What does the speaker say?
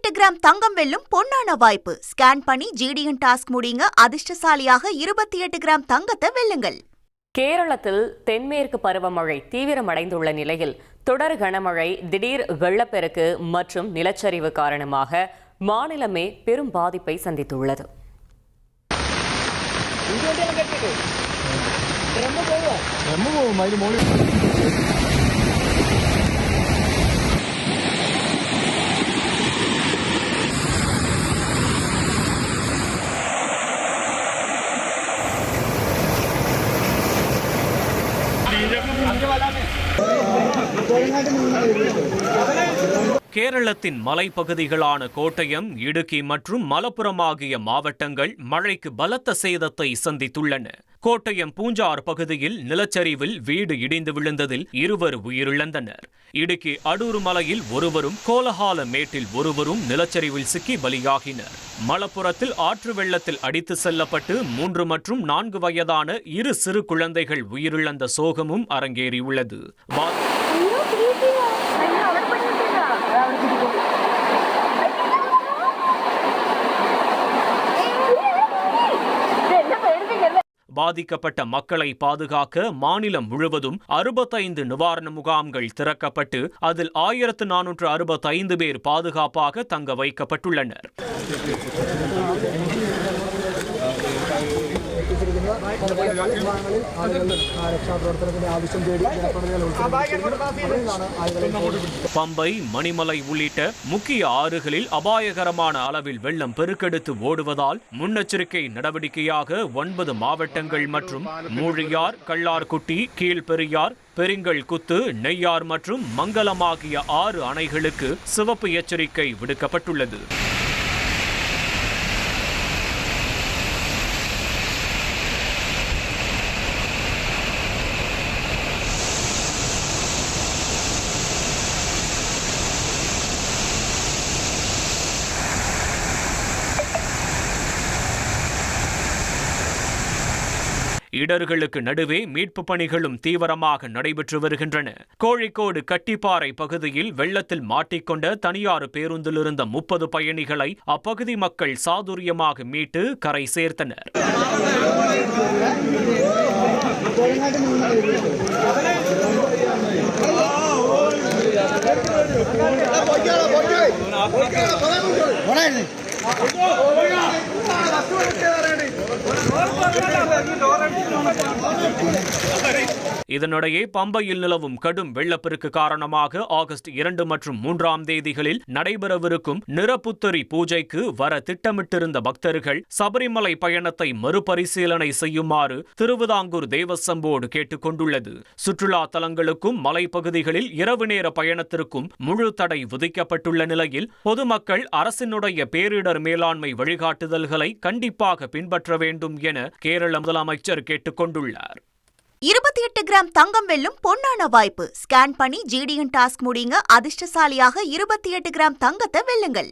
28 gram தங்கம் வெல்லும் பொன்னான வாய்ப்பு. ஸ்கேன் பண்ணி ஜிடிஎன் டாஸ்க் முடியுங்க. அதிர்ஷ்டசாலியாக 28 கிராம் தங்கத்தை வெல்லுங்கள். கேரளத்தில் தென்மேற்கு பருவமழை தீவிரமடைந்துள்ள நிலையில் தொடர் கனமழை, திடீர் வெள்ளப்பெருக்கு மற்றும் நிலச்சரிவு காரணமாக மாநிலமே பெரும் பாதிப்பை சந்தித்துள்ளது. கேரளத்தின் மலைப்பகுதிகளான கோட்டயம், இடுக்கி மற்றும் மலப்புரம் ஆகிய மாவட்டங்கள் மழைக்கு பலத்த சேதத்தை சந்தித்துள்ளன. கோட்டயம் பூஞ்சார் பகுதியில் நிலச்சரிவில் வீடு இடிந்து விழுந்ததில் 2 உயிரிழந்தனர். இடுக்கி அடூர் மலையில் ஒருவரும், கோலஹால மேட்டில் ஒருவரும் நிலச்சரிவில் சிக்கி பலியாகினர். மலப்புரத்தில் ஆற்று வெள்ளத்தில் அடித்து செல்லப்பட்டு 3 மற்றும் 4 வயதான 2 சிறு குழந்தைகள் உயிரிழந்த சோகமும் அரங்கேறியுள்ளது. பாதிக்கப்பட்ட மக்களை பாதுகாக்க மாநிலம் முழுவதும் 65 நிவாரண முகாம்கள் திறக்கப்பட்டு அதில் 1465 பேர் பாதுகாப்பாக தங்க வைக்கப்பட்டுள்ளனர். பம்பை, மணிமலை உள்ளிட்ட முக்கிய ஆறுகளில் அபாயகரமான அளவில் வெள்ளம் பெருக்கெடுத்து ஓடுவதால் முன்னெச்சரிக்கை நடவடிக்கையாக 9 மாவட்டங்கள் மற்றும் மூழியார், கள்ளார்குட்டி, கீழ்பெரியார், பெரிங்கல் குத்து, நெய்யார் மற்றும் மங்கலம் ஆகிய 6 அணைகளுக்கு சிவப்பு எச்சரிக்கை விடுக்கப்பட்டுள்ளது. இடர்களுக்கு நடுவே மீட்பு பணிகளும் தீவிரமாக நடைபெற்று வருகின்றன. கோழிக்கோடு கட்டிப்பாறை பகுதியில் வெள்ளத்தில் மாட்டிக்கொண்ட தனியார் பேருந்தில் இருந்த 30 பயணிகளை அப்பகுதி மக்கள் சாதுரியமாக மீட்டு கரை சேர்த்தனர். இதனிடையே பம்பையில் நிலவும் கடும் வெள்ளப்பெருக்கு காரணமாக ஆகஸ்ட் 2 மற்றும் 3ஆம் தேதிகளில் நடைபெறவிருக்கும் நிறப்புத்தரி பூஜைக்கு வர திட்டமிட்டிருந்த பக்தர்கள் சபரிமலை பயணத்தை மறுபரிசீலனை செய்யுமாறு திருவிதாங்கூர் தேவசம் போர்டு கேட்டுக் கொண்டுள்ளது. சுற்றுலா தலங்களுக்கும் மலைப்பகுதிகளில் இரவு நேர பயணத்திற்கும் முழு தடை விதிக்கப்பட்டுள்ள நிலையில் பொதுமக்கள் அரசினுடைய பேரிடர் மேலாண்மை வழிகாட்டுதல்களை கண்டிப்பாக பின்பற்ற வேண்டும் என கேரள முதலமைச்சர் கேட்டுக் கொண்டுள்ளார். 28 கிராம் தங்கம் வெல்லும் பொன்னான வாய்ப்பு. ஸ்கேன் பண்ணி ஜிடிஎன் டாஸ்க் முடியுங்க. அதிர்ஷ்டசாலியாக 28 கிராம் தங்கத்தை வெல்லுங்கள்.